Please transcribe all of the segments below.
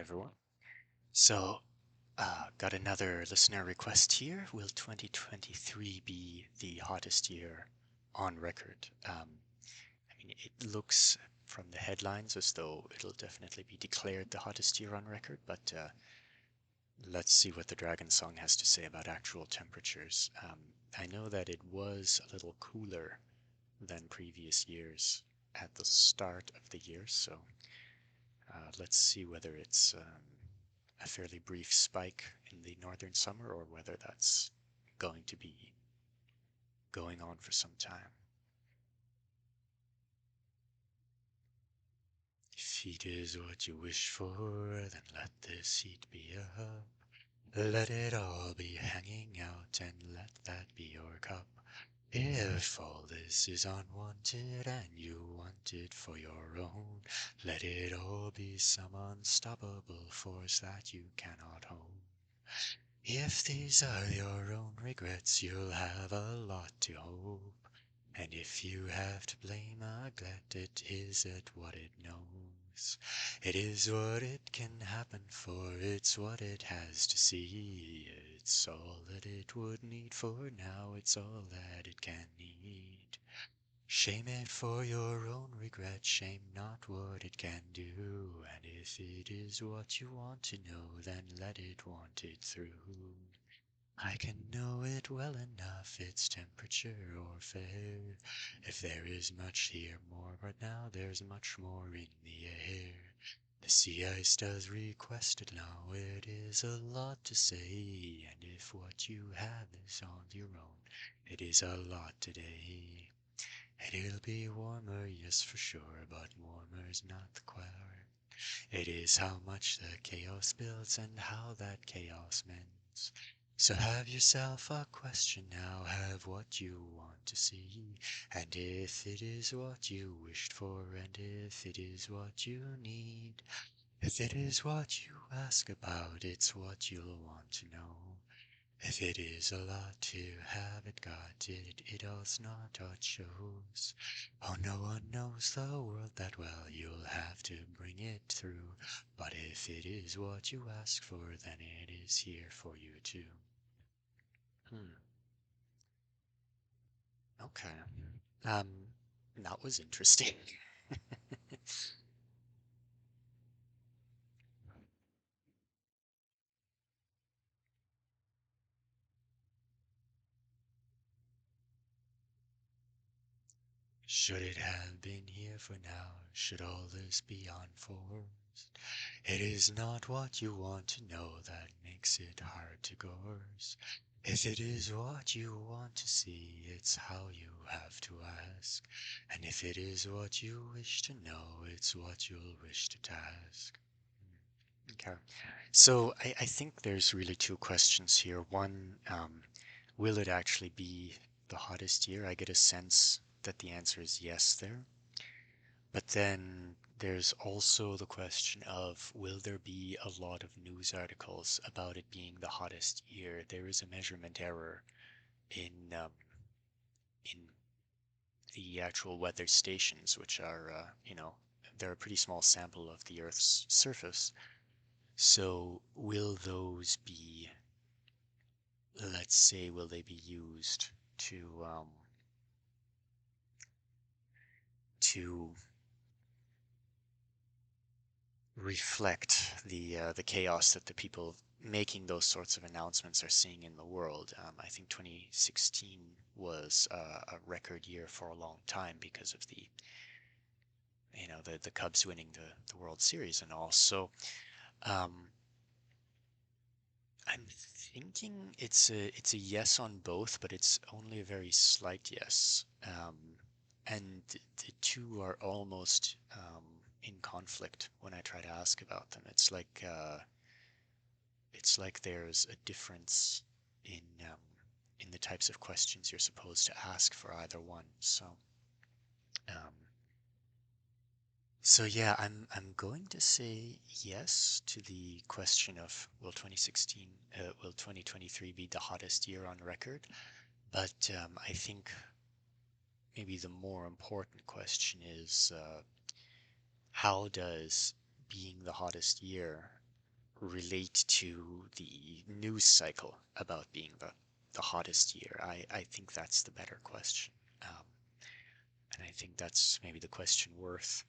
everyone. So, got another listener request here. Will 2023 be the hottest year on record? I mean, it looks from the headlines as though it'll definitely be declared the hottest year on record, but let's see what the Dragonsong has to say about actual temperatures. I know that it was a little cooler than previous years at the start of the year, so let's see whether it's a fairly brief spike in the northern summer or whether that's going to be going on for some time. If heat is what you wish for, then let this heat be up. Let it all be hanging out and let that be your cup. If all this is unwanted and you want it for your own, let it all be some unstoppable force that you cannot own. If these are your own regrets, you'll have a lot to hope. And if you have to blame a glut, it is at what it knows. It is what it can happen for, it's what it has to see. It's all that it would need for now, it's all that it can need. Shame it for your own regret, shame not what it can do. And if it is what you want to know, then let it want it through. I can know it well enough, its temperature or fair. If there is much here more, but now there's much more in the air. The sea ice does request it now, it is a lot to say. And if what you have is on your own, it is a lot today. And it'll be warmer, yes for sure, but warmer's not the question. It is how much the chaos builds and how that chaos mends. So have yourself a question now, have what you want to see. And if it is what you wished for, and if it is what you need, if it is what you ask about, it's what you'll want to know. If it is a lot to have it got, it does not what shows. Oh, no one knows the world that well, you'll have to bring it through. But if it is what you ask for, then it is here for you too. Hmm, okay. Um, that was interesting. Should it have been here for now? Should all this be unforced? It is not what you want to know that makes it hard to course. If it is what you want to see, it's how you have to ask. And if it is what you wish to know, it's what you'll wish to task. Okay. So I think there's really two questions here. One, will it actually be the hottest year? I get a sense that the answer is yes there. But then there's also the question of will there be a lot of news articles about it being the hottest year? There is a measurement error in the actual weather stations, which are they're a pretty small sample of the Earth's surface. So will those be, let's say, will they be used to reflect the chaos that the people making those sorts of announcements are seeing in the world. I think 2016 was a record year for a long time because of the Cubs winning the World Series and all. So um, I'm thinking it's a yes on both, but it's only a very slight yes. And the two are almost in conflict when I try to ask about them. It's like there's a difference in um, in the types of questions you're supposed to ask for either one. Um, so yeah, I'm going to say yes to the question of will 2023 be the hottest year on record? But I think maybe the more important question is how does being the hottest year relate to the news cycle about being the hottest year? I think that's the better question. And I think that's maybe the question worth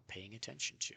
paying attention to.